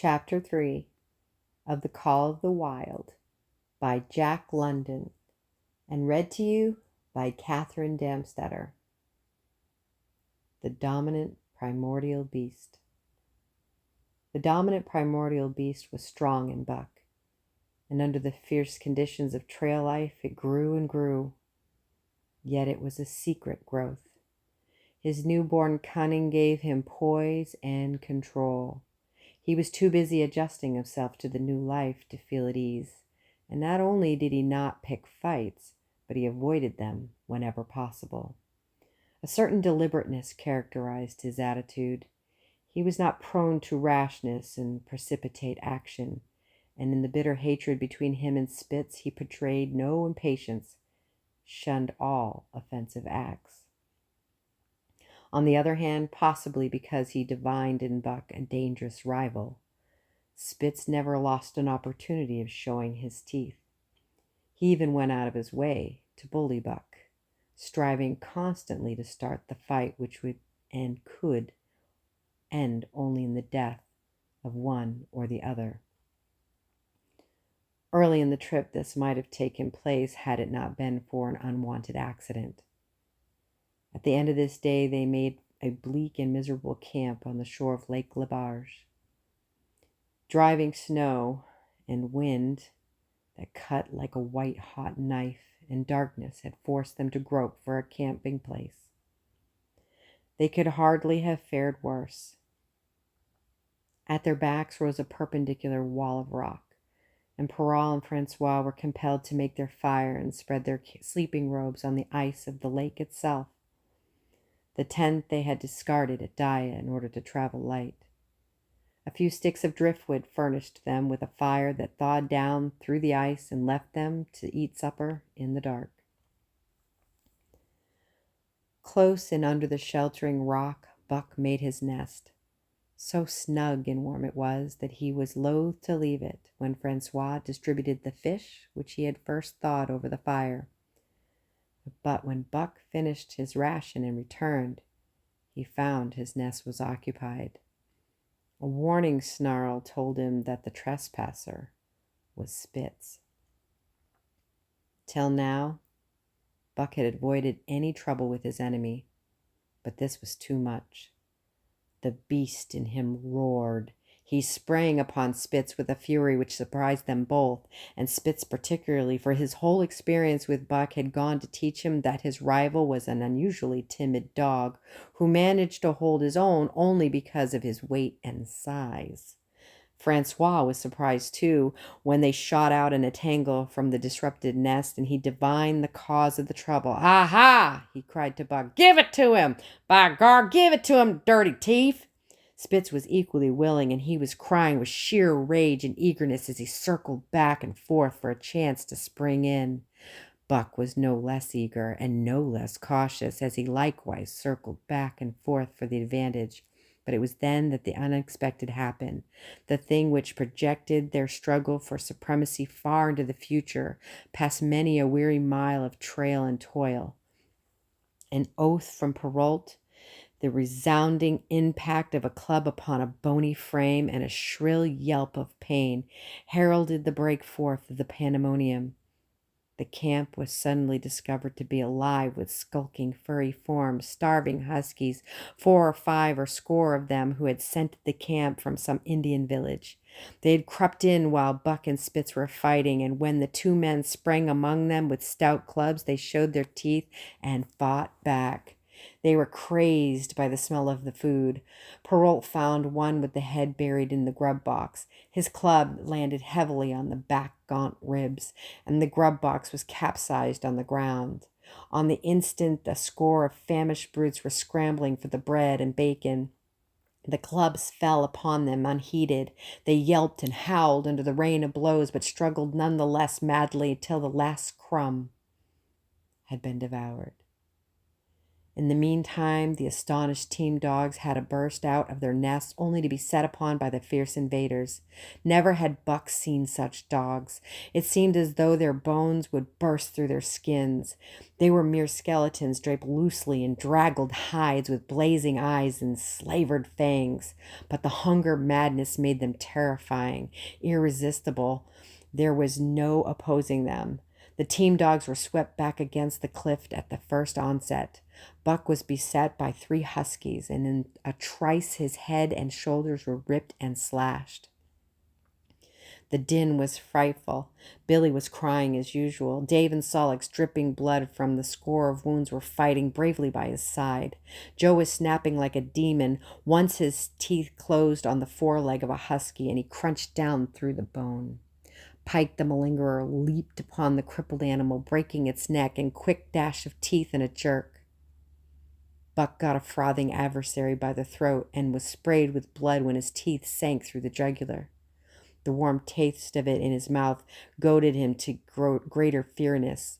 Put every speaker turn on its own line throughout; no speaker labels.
Chapter 3 of The Call of the Wild by Jack London, and read to you by Katherine Damstetter. The Dominant Primordial Beast. The dominant primordial beast was strong in buck, and under the fierce conditions of trail life it grew and grew. Yet it was a secret growth. His newborn cunning gave him poise and control. He was too busy adjusting himself to the new life to feel at ease, and not only did he not pick fights, but he avoided them whenever possible. A certain deliberateness characterized his attitude. He was not prone to rashness and precipitate action, and in the bitter hatred between him and Spitz he betrayed no impatience, shunned all offensive acts. On the other hand, possibly because he divined in Buck a dangerous rival, Spitz never lost an opportunity of showing his teeth. He even went out of his way to bully Buck, striving constantly to start the fight which would and could end only in the death of one or the other. Early in the trip this might have taken place had it not been for an unwanted accident. At the end of this day they made a bleak and miserable camp on the shore of Lake Labarge. Driving snow and wind that cut like a white-hot knife and darkness had forced them to grope for a camping place. They could hardly have fared worse. At their backs rose a perpendicular wall of rock, and Perrault and Francois were compelled to make their fire and spread their sleeping robes on the ice of the lake itself. The tent they had discarded at Daya in order to travel light. A few sticks of driftwood furnished them with a fire that thawed down through the ice and left them to eat supper in the dark. Close and under the sheltering rock, Buck made his nest. So snug and warm it was that he was loath to leave it when Francois distributed the fish which he had first thawed over the fire. But when Buck finished his ration and returned, he found his nest was occupied. A warning snarl told him that the trespasser was Spitz. Till now, Buck had avoided any trouble with his enemy, but this was too much. The beast in him roared. He sprang upon Spitz with a fury which surprised them both, and Spitz particularly, for his whole experience with Buck had gone to teach him that his rival was an unusually timid dog, who managed to hold his own only because of his weight and size. Francois was surprised, too, when they shot out in a tangle from the disrupted nest, and he divined the cause of the trouble. "Aha!" he cried to Buck. "Give it to him! By gar, give it to him, dirty thief!" Spitz was equally willing, and he was crying with sheer rage and eagerness as he circled back and forth for a chance to spring in. Buck was no less eager and no less cautious, as he likewise circled back and forth for the advantage. But it was then that the unexpected happened, the thing which projected their struggle for supremacy far into the future, past many a weary mile of trail and toil. An oath from Perrault, the resounding impact of a club upon a bony frame, and a shrill yelp of pain heralded the break forth of the pandemonium. The camp was suddenly discovered to be alive with skulking furry forms, starving huskies, 4 or 5 or score of them who had scented the camp from some Indian village. They had crept in while Buck and Spitz were fighting, and when the 2 men sprang among them with stout clubs, they showed their teeth and fought back. They were crazed by the smell of the food. Perrault found one with the head buried in the grub box. His club landed heavily on the back gaunt ribs, and the grub box was capsized on the ground. On the instant, a score of famished brutes were scrambling for the bread and bacon. The clubs fell upon them unheeded. They yelped and howled under the rain of blows, but struggled none the less madly till the last crumb had been devoured. In the meantime, the astonished team dogs had to burst out of their nests only to be set upon by the fierce invaders. Never had Buck seen such dogs. It seemed as though their bones would burst through their skins. They were mere skeletons draped loosely in draggled hides with blazing eyes and slavered fangs. But the hunger madness made them terrifying, irresistible. There was no opposing them. The team dogs were swept back against the cliff at the first onset. Buck was beset by 3 huskies, and in a trice his head and shoulders were ripped and slashed. The din was frightful. Billy was crying as usual. Dave and Solix, dripping blood from the score of wounds, were fighting bravely by his side. Joe was snapping like a demon. Once his teeth closed on the foreleg of a husky, and he crunched down through the bone. Pike the malingerer leaped upon the crippled animal, breaking its neck in quick dash of teeth and a jerk. Buck got a frothing adversary by the throat and was sprayed with blood when his teeth sank through the jugular. The warm taste of it in his mouth goaded him to greater fierceness.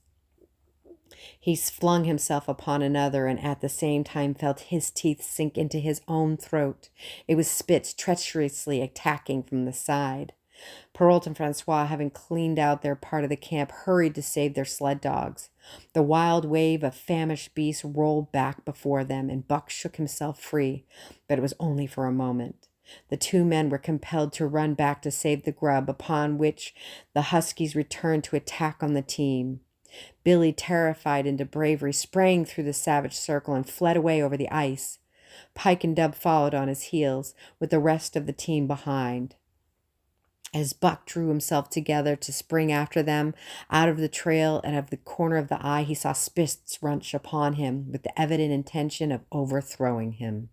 He flung himself upon another and at the same time felt his teeth sink into his own throat. It was Spitz treacherously attacking from the side. Perrault and Francois, having cleaned out their part of the camp, hurried to save their sled dogs. The wild wave of famished beasts rolled back before them, and Buck shook himself free, but it was only for a moment. The 2 men were compelled to run back to save the grub, upon which the huskies returned to attack on the team. Billy, terrified into bravery, sprang through the savage circle and fled away over the ice. Pike and Dub followed on his heels, with the rest of the team behind. As Buck drew himself together to spring after them, out of the trail and of the corner of the eye, he saw Spitz rush upon him with the evident intention of overthrowing him.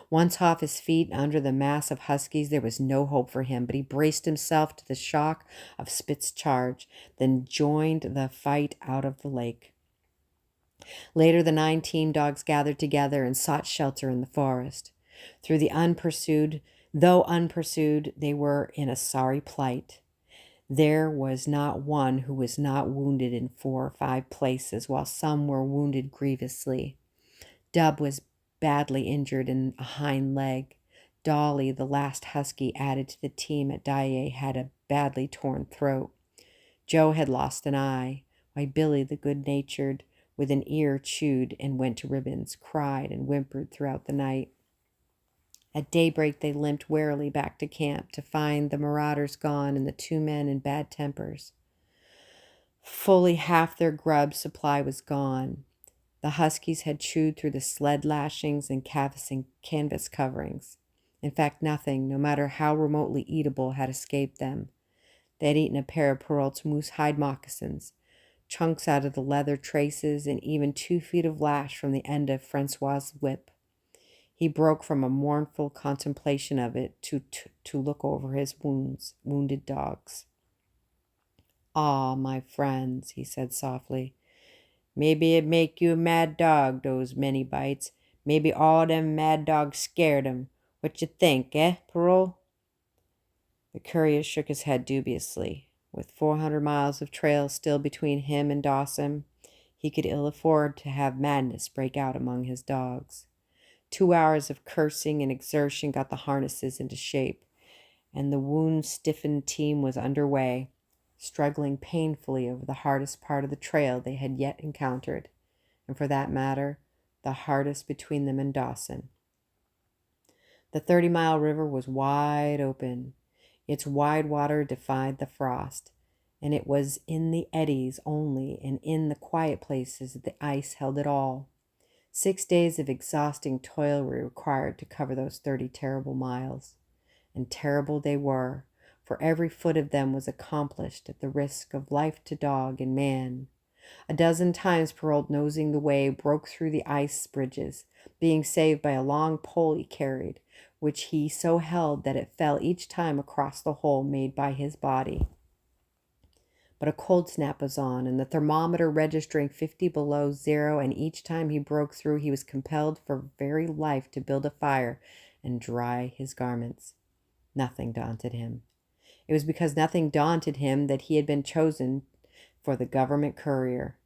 Once off his feet under the mass of huskies, there was no hope for him, but he braced himself to the shock of Spitz's charge, then joined the fight out of the lake. Later, the 9 team dogs gathered together and sought shelter in the forest. Though unpursued, they were in a sorry plight. There was not one who was not wounded in 4 or 5 places, while some were wounded grievously. Dub was badly injured in a hind leg. Dolly, the last husky added to the team at Daae, had a badly torn throat. Joe had lost an eye, while Billy, the good-natured, with an ear chewed and went to ribbons, cried and whimpered throughout the night. At daybreak they limped warily back to camp to find the marauders gone and the 2 men in bad tempers. Fully half their grub supply was gone. The huskies had chewed through the sled lashings and canvas coverings. In fact, nothing, no matter how remotely eatable, had escaped them. They had eaten a pair of Perrault's moose hide moccasins, chunks out of the leather traces, and even 2 feet of lash from the end of Francois's whip. He broke from a mournful contemplation of it to look over his wounded dogs. "Ah, my friends," he said softly, "maybe it make you a mad dog, those many bites. Maybe all them mad dogs scared 'em. What you think, Perrault?" The courier shook his head dubiously. With 400 miles of trail still between him and Dawson, he could ill afford to have madness break out among his dogs. 2 hours of cursing and exertion got the harnesses into shape, and the wound-stiffened team was under way, struggling painfully over the hardest part of the trail they had yet encountered, and for that matter, the hardest between them and Dawson. The 30-mile river was wide open. Its wide water defied the frost, and it was in the eddies only and in the quiet places that the ice held it all. 6 days of exhausting toil were required to cover those 30 terrible miles. And terrible they were, for every foot of them was accomplished at the risk of life to dog and man. A dozen times Perrault, nosing the way, broke through the ice bridges, being saved by a long pole he carried, which he so held that it fell each time across the hole made by his body. But a cold snap was on, and the thermometer registering 50 below zero, and each time he broke through, he was compelled for very life to build a fire and dry his garments. Nothing daunted him. It was because nothing daunted him that he had been chosen for the government courier.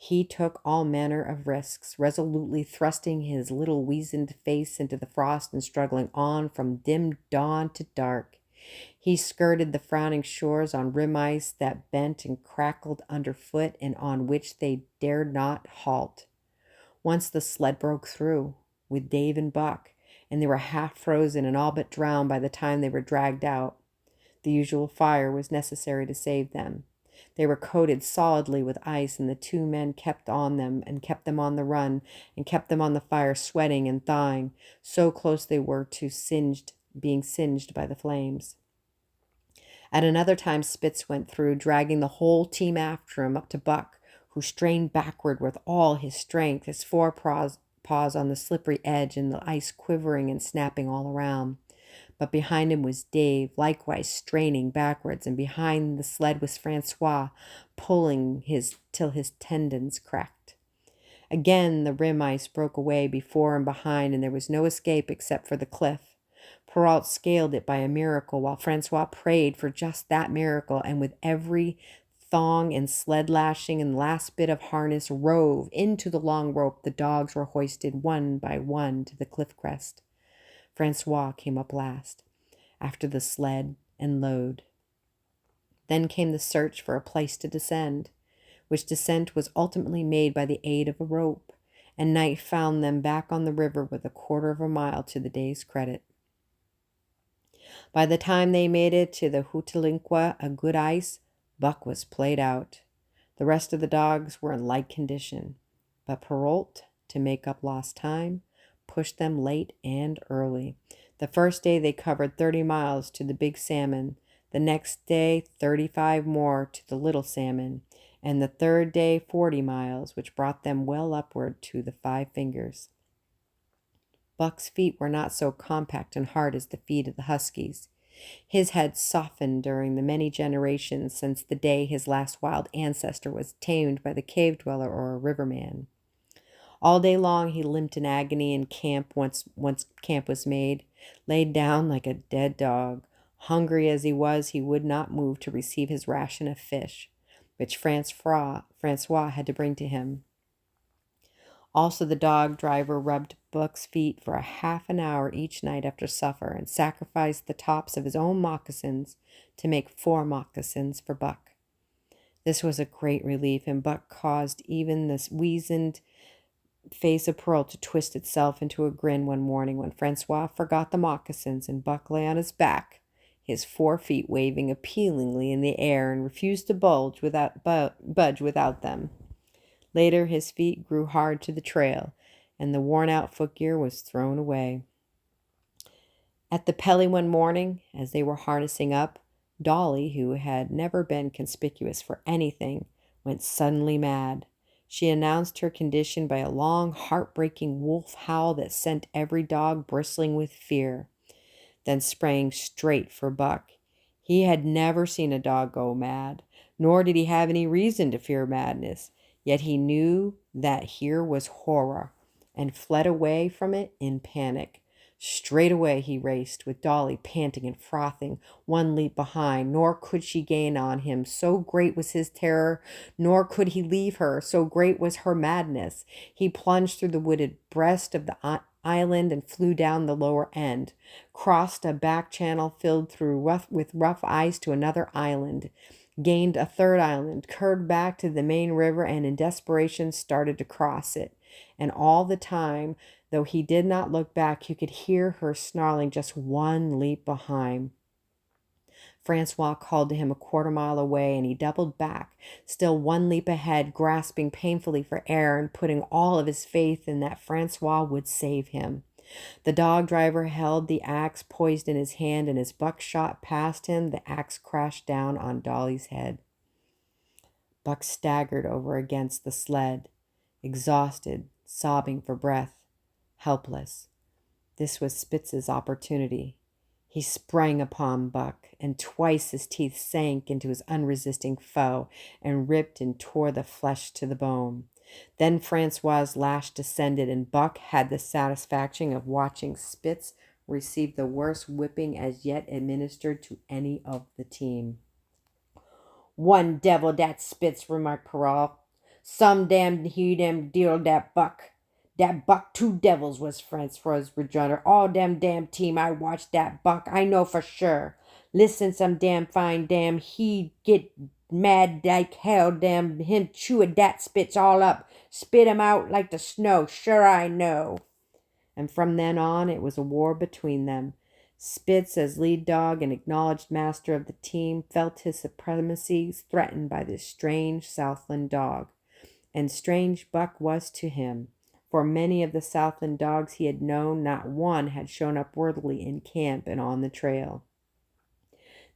He took all manner of risks, resolutely thrusting his little weazened face into the frost and struggling on from dim dawn to dark. He skirted the frowning shores on rim ice that bent and crackled underfoot and on which they dared not halt. Once the sled broke through, with Dave and Buck, and they were half frozen and all but drowned by the time they were dragged out. The usual fire was necessary to save them. They were coated solidly with ice, and the two men kept on them and kept them on the run and kept them on the fire, sweating and thawing, so close they were to being singed by the flames. At another time, Spitz went through, dragging the whole team after him up to Buck, who strained backward with all his strength, his forepaws on the slippery edge and the ice quivering and snapping all around. But behind him was Dave, likewise straining backwards, and behind the sled was Francois, pulling till his tendons cracked. Again the rim ice broke away before and behind, and there was no escape except for the cliff. Perrault scaled it by a miracle, while Francois prayed for just that miracle, and with every thong and sled lashing and last bit of harness rove into the long rope, the dogs were hoisted one by one to the cliff crest. Francois came up last, after the sled and load. Then came the search for a place to descend, which descent was ultimately made by the aid of a rope, and night found them back on the river with a quarter of a mile to the day's credit. By the time they made it to the Hootalinqua, a good ice, Buck was played out. The rest of the dogs were in like condition, but Perrault, to make up lost time, pushed them late and early. The first day they covered 30 miles to the Big Salmon, the next day 35 more to the Little Salmon, and the third day 40 miles, which brought them well upward to the Five Fingers. Buck's feet were not so compact and hard as the feet of the huskies. His had softened during the many generations since the day his last wild ancestor was tamed by the cave dweller or a riverman. All day long he limped in agony in camp once camp was made, laid down like a dead dog. Hungry as he was, he would not move to receive his ration of fish, which Francois had to bring to him. Also the dog driver rubbed Buck's feet for a half an hour each night after supper and sacrificed the tops of his own moccasins to make 4 moccasins for Buck. This was a great relief, and Buck caused even this weazened face of Pearl to twist itself into a grin one morning when Francois forgot the moccasins and Buck lay on his back, his 4 feet waving appealingly in the air, and refused to budge without them. Later his feet grew hard to the trail, and the worn-out footgear was thrown away. At the Pelly one morning, as they were harnessing up, Dolly, who had never been conspicuous for anything, went suddenly mad. She announced her condition by a long, heartbreaking wolf howl that sent every dog bristling with fear, then sprang straight for Buck. He had never seen a dog go mad, nor did he have any reason to fear madness. Yet he knew that here was horror, and fled away from it in panic. Straight away he raced, with Dolly panting and frothing, one leap behind, nor could she gain on him, so great was his terror, nor could he leave her, so great was her madness. He plunged through the wooded breast of the island and flew down the lower end, crossed a back channel filled with rough ice to another island, gained a third island, curved back to the main river, and in desperation started to cross it. And all the time, though he did not look back, you could hear her snarling just one leap behind. Francois called to him a quarter mile away, and he doubled back, still one leap ahead, grasping painfully for air and putting all of his faith in that Francois would save him. The dog driver held the axe poised in his hand, and as Buck shot past him, the axe crashed down on Dolly's head. Buck staggered over against the sled, exhausted, sobbing for breath, helpless. This was Spitz's opportunity. He sprang upon Buck, and twice his teeth sank into his unresisting foe and ripped and tore the flesh to the bone. Then Francois's lash descended, and Buck had the satisfaction of watching Spitz receive the worst whipping as yet administered to any of the team. "One devil, that Spitz," remarked Perrault. Some damn he damn deal dat Buck. Dat Buck two devils, was Francois's rejoinder. All damn team I watch dat Buck. I know for sure. Listen, some damn fine damn he get mad like hell. Damn him chew dat spits all up. Spit him out like the snow. Sure I know. And from then on it was a war between them. Spitz, as lead dog and acknowledged master of the team, felt his supremacy threatened by this strange Southland dog. And strange Buck was to him. For many of the Southland dogs he had known, not one had shown up worthily in camp and on the trail.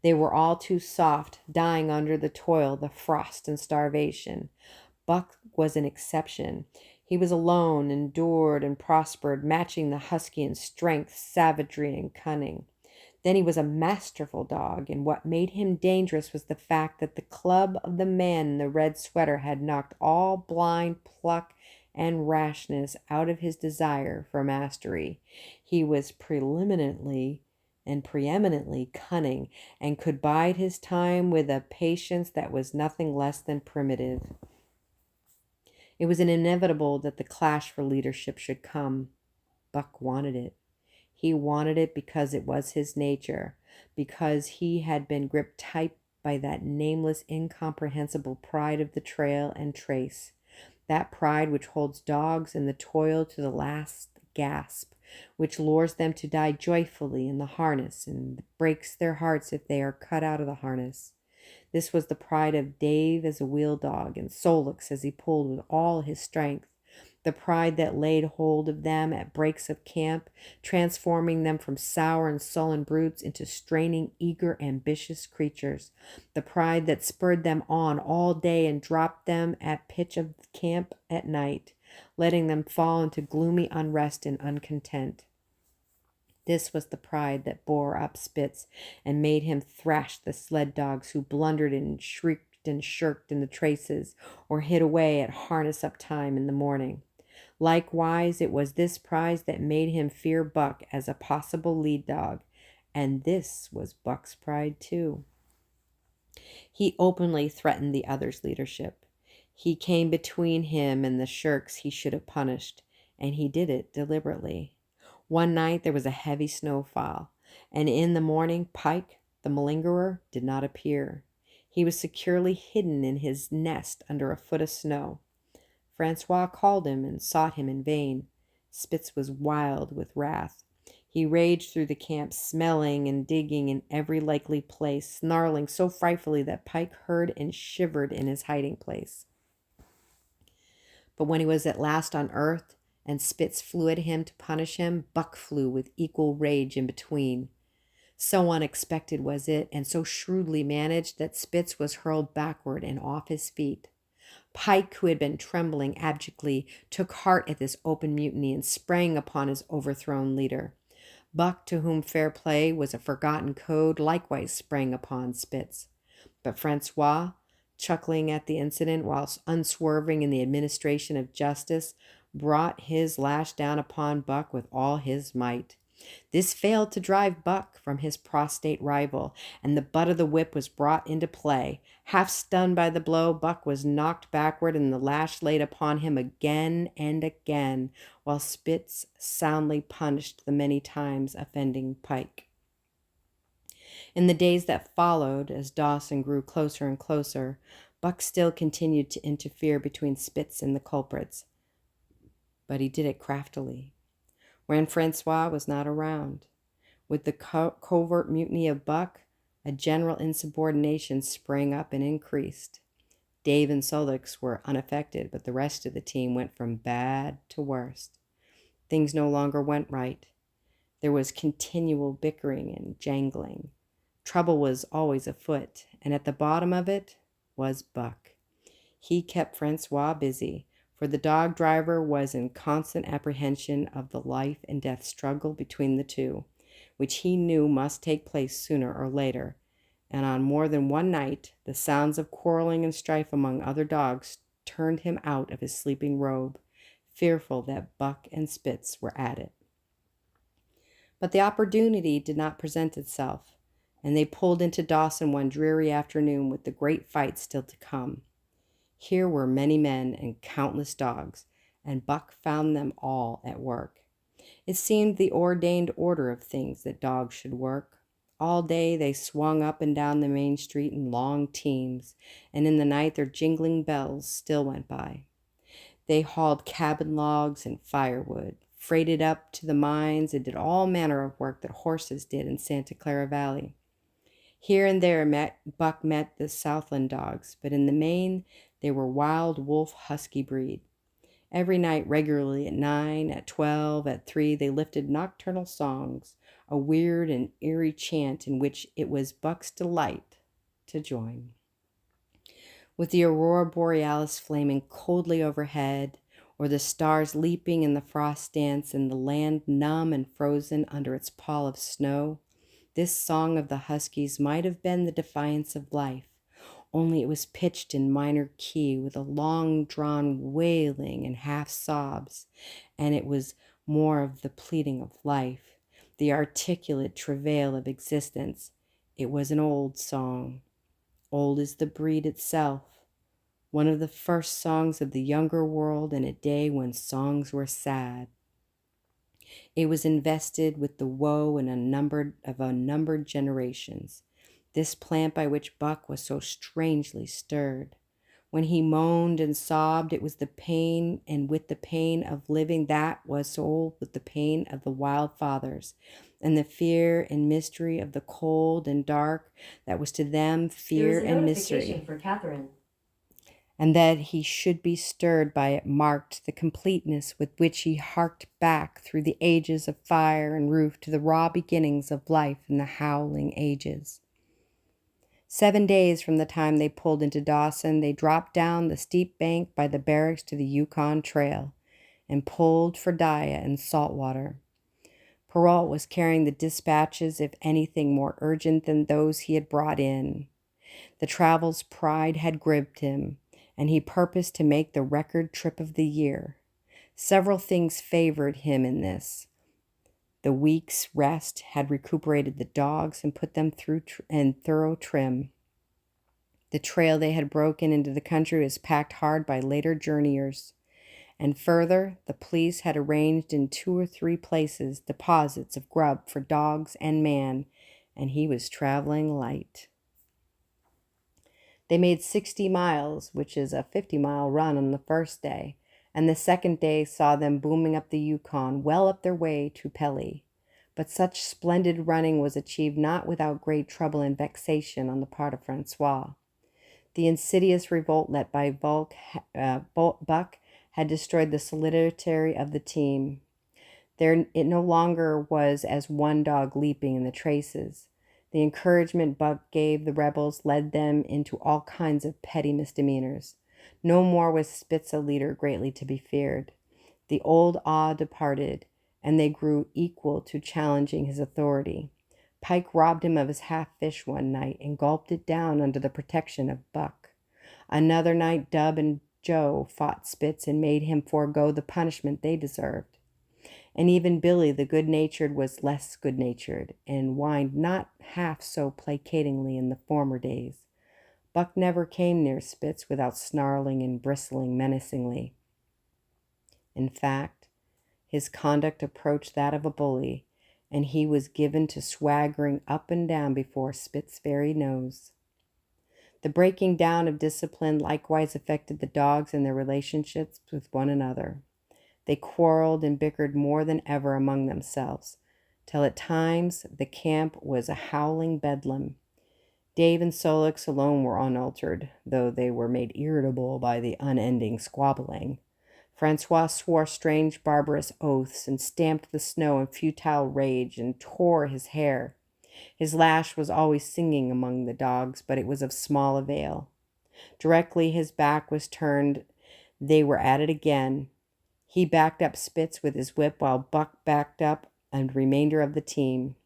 They were all too soft, dying under the toil, the frost, and starvation. Buck was an exception. He was alone, endured, and prospered, matching the husky in strength, savagery, and cunning. Then he was a masterful dog, and what made him dangerous was the fact that the club of the man in the red sweater had knocked all blind pluck and rashness out of his desire for mastery. He was preeminently cunning, and could bide his time with a patience that was nothing less than primitive. It was inevitable that the clash for leadership should come. Buck wanted it. He wanted it because it was his nature, because he had been gripped tight by that nameless, incomprehensible pride of the trail and trace, that pride which holds dogs in the toil to the last gasp, which lures them to die joyfully in the harness and breaks their hearts if they are cut out of the harness. This was the pride of Dave as a wheel dog, and Solix as he pulled with all his strength. The pride that laid hold of them at breaks of camp, transforming them from sour and sullen brutes into straining, eager, ambitious creatures. The pride that spurred them on all day and dropped them at pitch of camp at night, letting them fall into gloomy unrest and uncontent. This was the pride that bore up Spitz and made him thrash the sled dogs who blundered and shrieked and shirked in the traces or hid away at harness-up time in the morning. Likewise, it was this pride that made him fear Buck as a possible lead dog, and this was Buck's pride too. He openly threatened the other's leadership. He came between him and the shirks he should have punished, and he did it deliberately. One night there was a heavy snowfall, and in the morning Pike, the malingerer, did not appear. He was securely hidden in his nest under a foot of snow. Francois called him and sought him in vain. Spitz was wild with wrath. He raged through the camp, smelling and digging in every likely place, snarling so frightfully that Pike heard and shivered in his hiding place. But when he was at last unearthed, and Spitz flew at him to punish him, Buck flew with equal rage in between. So unexpected was it, and so shrewdly managed, that Spitz was hurled backward and off his feet. Pike, who had been trembling abjectly, took heart at this open mutiny and sprang upon his overthrown leader. Buck, to whom fair play was a forgotten code, likewise sprang upon Spitz. But Francois, chuckling at the incident whilst unswerving in the administration of justice, brought his lash down upon Buck with all his might. This failed to drive Buck from his prostrate rival, and the butt of the whip was brought into play. Half stunned by the blow, Buck was knocked backward, and the lash laid upon him again and again, while Spitz soundly punished the many times offending Pike. In the days that followed, as Dawson grew closer and closer, Buck still continued to interfere between Spitz and the culprits, but he did it craftily, when Francois was not around. With the covert mutiny of Buck, a general insubordination sprang up and increased. Dave and Solix were unaffected, but the rest of the team went from bad to worst. Things no longer went right. There was continual bickering and jangling. Trouble was always afoot, and at the bottom of it was Buck. He kept Francois busy, for the dog driver was in constant apprehension of the life and death struggle between the two, which he knew must take place sooner or later, and on more than one night the sounds of quarreling and strife among other dogs turned him out of his sleeping robe, fearful that Buck and Spitz were at it. But the opportunity did not present itself, and they pulled into Dawson one dreary afternoon with the great fight still to come. Here were many men and countless dogs, and Buck found them all at work. It seemed the ordained order of things that dogs should work. All day they swung up and down the main street in long teams, and in the night their jingling bells still went by. They hauled cabin logs and firewood, freighted up to the mines, and did all manner of work that horses did in Santa Clara Valley. Here and there Buck met the Southland dogs, but in the main they were wild wolf husky breed. Every night, regularly at 9, at 12, at 3, they lifted nocturnal songs, a weird and eerie chant in which it was Buck's delight to join. With the aurora borealis flaming coldly overhead, or the stars leaping in the frost dance and the land numb and frozen under its pall of snow, this song of the huskies might have been the defiance of life, only it was pitched in minor key with a long-drawn wailing and half-sobs, and it was more of the pleading of life, the articulate travail of existence. It was an old song, old as the breed itself, one of the first songs of the younger world in a day when songs were sad. It was invested with the woe and unnumbered generations, this plant by which Buck was so strangely stirred. When he moaned and sobbed, it was the pain, and with the pain of living that was sold with the pain of the wild fathers, and the fear and mystery of the cold and dark that was to them fear and mystery.
For Katherine.
And that he should be stirred by it marked the completeness with which he harked back through the ages of fire and roof to the raw beginnings of life in the howling ages. 7 days from the time they pulled into Dawson, they dropped down the steep bank by the barracks to the Yukon Trail and pulled for Dyea and Saltwater. Perrault was carrying the dispatches, if anything more urgent than those he had brought in. The travel's pride had gripped him, and he purposed to make the record trip of the year. Several things favored him in this. The week's rest had recuperated the dogs and put them through thorough trim. The trail they had broken into the country was packed hard by later journeyers. And further, the police had arranged in 2 or 3 places deposits of grub for dogs and man, and he was traveling light. They made 60 miles, which is a 50-mile run on the first day, and the second day saw them booming up the Yukon, well up their way to Pelly. But such splendid running was achieved not without great trouble and vexation on the part of Francois. The insidious revolt led by Buck had destroyed the solidity of the team. It no longer was as one dog leaping in the traces. The encouragement Buck gave the rebels led them into all kinds of petty misdemeanors. No more was Spitz a leader greatly to be feared. The old awe departed, and they grew equal to challenging his authority. Pike robbed him of his half-fish one night and gulped it down under the protection of Buck. Another night Dub and Joe fought Spitz and made him forego the punishment they deserved. And even Billy the good-natured was less good-natured, and whined not half so placatingly in the former days. Buck never came near Spitz without snarling and bristling menacingly. In fact, his conduct approached that of a bully, and he was given to swaggering up and down before Spitz's very nose. The breaking down of discipline likewise affected the dogs and their relationships with one another. They quarreled and bickered more than ever among themselves, till at times the camp was a howling bedlam. Dave and Solix alone were unaltered, though they were made irritable by the unending squabbling. Francois swore strange barbarous oaths and stamped the snow in futile rage and tore his hair. His lash was always singing among the dogs, but it was of small avail. Directly his back was turned, they were at it again. He backed up Spitz with his whip while Buck backed up the remainder of the team.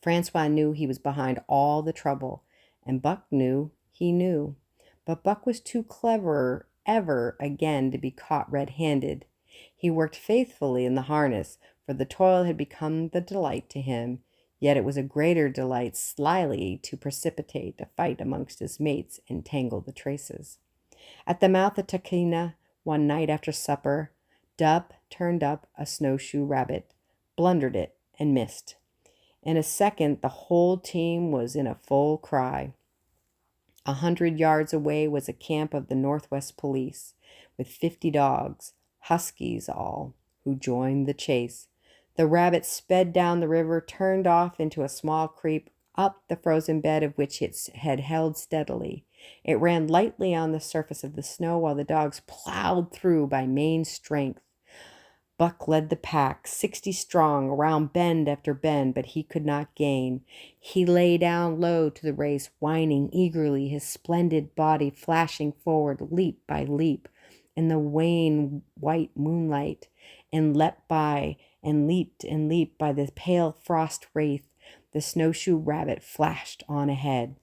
Francois knew he was behind all the trouble, and Buck knew he knew. But Buck was too clever ever again to be caught red-handed. He worked faithfully in the harness, for the toil had become the delight to him, yet it was a greater delight slyly to precipitate a fight amongst his mates and tangle the traces. At the mouth of Tahkeena, one night after supper, Dub turned up a snowshoe rabbit, blundered it, and missed. In a second, the whole team was in a full cry. 100 yards away was a camp of the Northwest Police, with 50 dogs, huskies all, who joined the chase. The rabbit sped down the river, turned off into a small creek, up the frozen bed of which it had held steadily. It ran lightly on the surface of the snow while the dogs plowed through by main strength. Buck led the pack, 60 strong, around bend after bend, but he could not gain. He lay down low to the race, whining eagerly, his splendid body flashing forward leap by leap in the wan white moonlight, and leapt by and leaped by the pale frost wraith. The snowshoe rabbit flashed on ahead.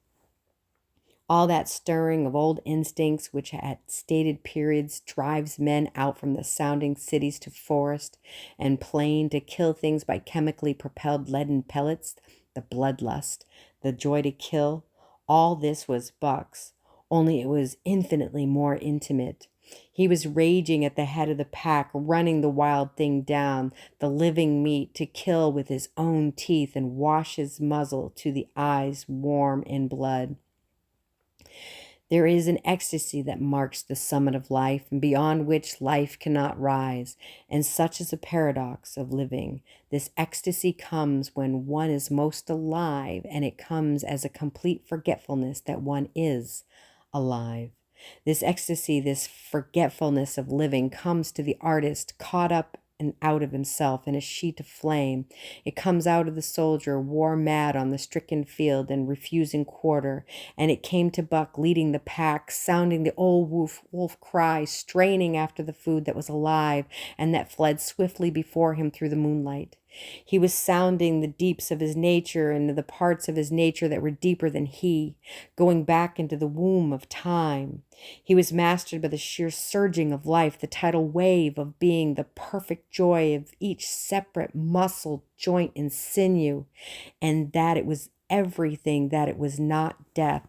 All that stirring of old instincts which at stated periods drives men out from the sounding cities to forest and plain to kill things by chemically propelled leaden pellets, the bloodlust, the joy to kill, all this was Buck's, only it was infinitely more intimate. He was raging at the head of the pack, running the wild thing down, the living meat, to kill with his own teeth and wash his muzzle to the eyes warm in blood. There is an ecstasy that marks the summit of life, and beyond which life cannot rise, and such is a paradox of living. This ecstasy comes when one is most alive, and it comes as a complete forgetfulness that one is alive. This ecstasy, this forgetfulness of living, comes to the artist caught up and out of himself in a sheet of flame. It comes out of the soldier, war mad on the stricken field and refusing quarter. And it came to Buck, leading the pack, sounding the old wolf cry, straining after the food that was alive and that fled swiftly before him through the moonlight. He was sounding the deeps of his nature and the parts of his nature that were deeper than he, going back into the womb of time. He was mastered by the sheer surging of life, the tidal wave of being, the perfect joy of each separate muscle, joint, and sinew, and that it was everything, that it was not death,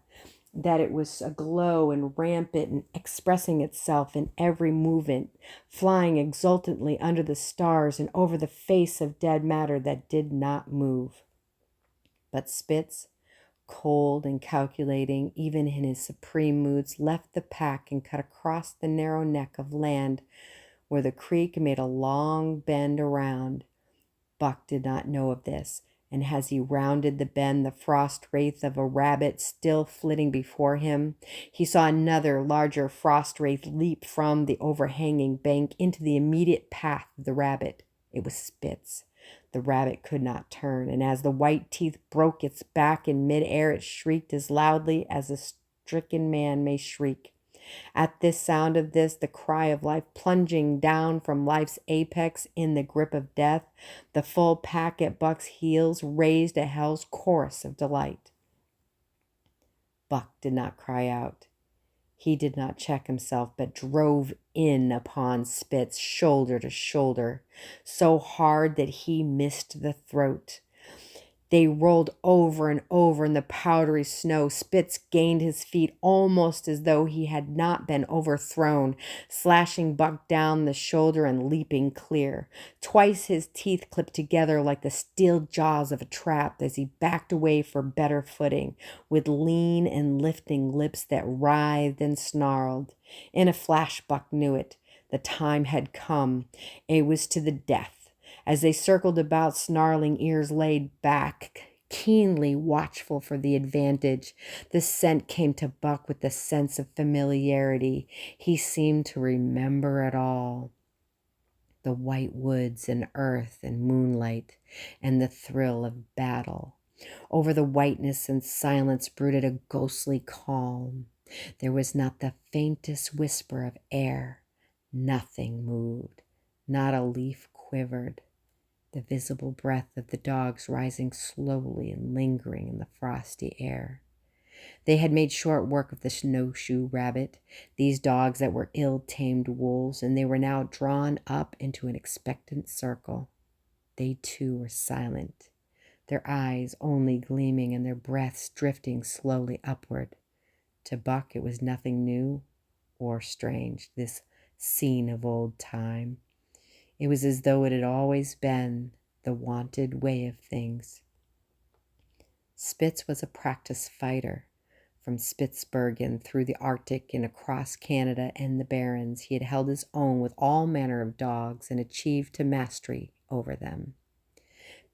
that it was aglow and rampant and expressing itself in every movement, flying exultantly under the stars and over the face of dead matter that did not move. But Spitz, cold and calculating, even in his supreme moods, left the pack and cut across the narrow neck of land where the creek made a long bend around. Buck did not know of this, and as he rounded the bend, the frost wraith of a rabbit still flitting before him, he saw another larger frost wraith leap from the overhanging bank into the immediate path of the rabbit. It was Spitz. The rabbit could not turn, and as the white teeth broke its back in midair, it shrieked as loudly as a stricken man may shriek. At this sound of this, the cry of life plunging down from life's apex in the grip of death, the full pack at Buck's heels raised a hell's chorus of delight. Buck did not cry out. He did not check himself, but drove in upon Spitz shoulder to shoulder, so hard that he missed the throat. They rolled over and over in the powdery snow. Spitz gained his feet almost as though he had not been overthrown, slashing Buck down the shoulder and leaping clear. Twice his teeth clipped together like the steel jaws of a trap as he backed away for better footing, with lean and lifting lips that writhed and snarled. In a flash, Buck knew it. The time had come. It was to the death. As they circled about, snarling ears laid back, keenly watchful for the advantage, the scent came to Buck with the sense of familiarity. He seemed to remember it all. The white woods and earth and moonlight and the thrill of battle. Over the whiteness and silence brooded a ghostly calm. There was not the faintest whisper of air. Nothing moved. Not a leaf quivered. The visible breath of the dogs rising slowly and lingering in the frosty air. They had made short work of the snowshoe rabbit, these dogs that were ill-tamed wolves, and they were now drawn up into an expectant circle. They too were silent, their eyes only gleaming and their breaths drifting slowly upward. To Buck it was nothing new or strange, this scene of old time. It was as though it had always been the wonted way of things. Spitz was a practiced fighter. From Spitsbergen through the Arctic and across Canada and the Barrens, he had held his own with all manner of dogs and achieved to mastery over them.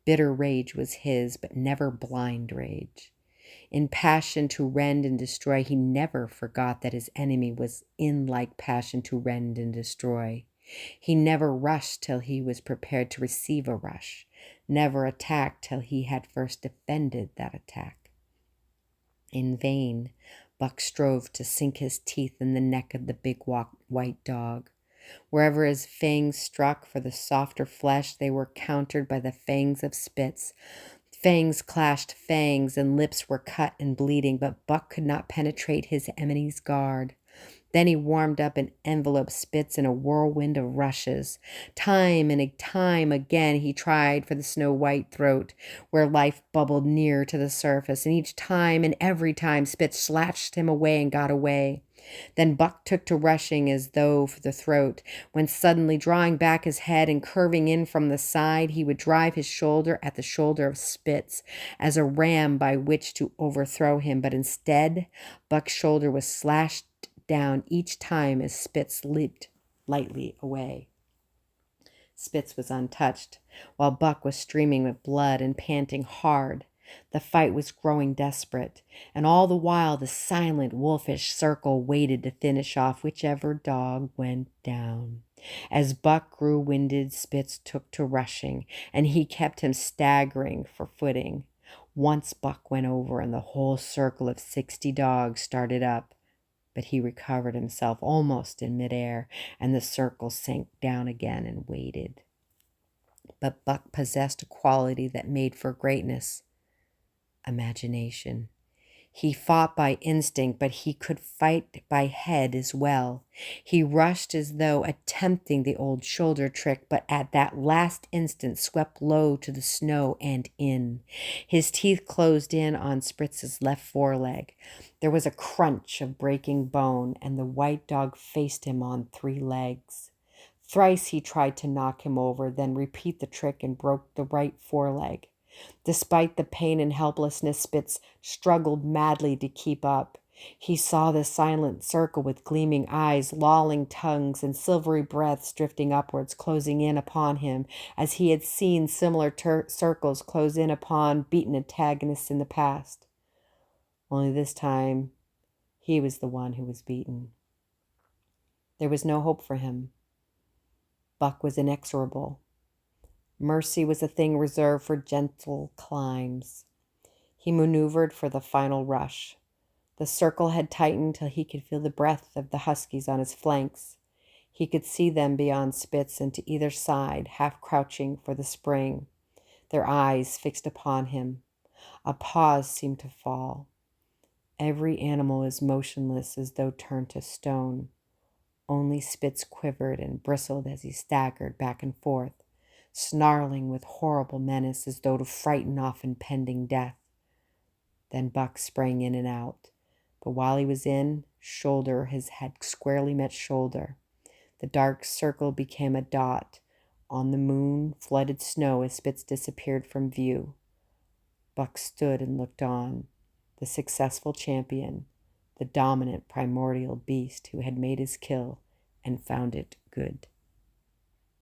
Bitter rage was his, but never blind rage. In passion to rend and destroy, he never forgot that his enemy was in like passion to rend and destroy. He never rushed till he was prepared to receive a rush, never attacked till he had first defended that attack. In vain, Buck strove to sink his teeth in the neck of the big white dog. Wherever his fangs struck for the softer flesh, they were countered by the fangs of Spitz. Fangs clashed fangs, and lips were cut and bleeding, but Buck could not penetrate his enemy's guard. Then he warmed up and enveloped Spitz in a whirlwind of rushes. Time and time again he tried for the snow-white throat, where life bubbled near to the surface, and each time and every time Spitz slashed him away and got away. Then Buck took to rushing as though for the throat, when suddenly drawing back his head and curving in from the side, he would drive his shoulder at the shoulder of Spitz as a ram by which to overthrow him, but instead Buck's shoulder was slashed down each time as Spitz leaped lightly away. Spitz was untouched, while Buck was streaming with blood and panting hard. The fight was growing desperate, and all the while the silent wolfish circle waited to finish off whichever dog went down. As Buck grew winded, Spitz took to rushing, and he kept him staggering for footing. Once Buck went over, and the whole circle of 60 dogs started up, but he recovered himself almost in midair, and the circle sank down again and waited. But Buck possessed a quality that made for greatness: imagination. He fought by instinct, but he could fight by head as well. He rushed as though attempting the old shoulder trick, but at that last instant swept low to the snow and in. His teeth closed in on Spitz's left foreleg. There was a crunch of breaking bone, and the white dog faced him on 3 legs. Thrice he tried to knock him over, then repeat the trick and broke the right foreleg. Despite the pain and helplessness, Spitz struggled madly to keep up. He saw the silent circle with gleaming eyes, lolling tongues, and silvery breaths drifting upwards, closing in upon him, as he had seen similar circles close in upon beaten antagonists in the past. Only this time, he was the one who was beaten. There was no hope for him. Buck was inexorable. Mercy was a thing reserved for gentle climbs. He maneuvered for the final rush. The circle had tightened till he could feel the breath of the huskies on his flanks. He could see them beyond Spitz and to either side, half crouching for the spring, their eyes fixed upon him. A pause seemed to fall. Every animal was motionless as though turned to stone. Only Spitz quivered and bristled as he staggered back and forth, snarling with horrible menace as though to frighten off impending death. Then Buck sprang in and out, but while he was in, his head squarely met shoulder. The dark circle became a dot on the moon-flooded snow as Spitz disappeared from view. Buck stood and looked on, the successful champion, the dominant primordial beast who had made his kill and found it good.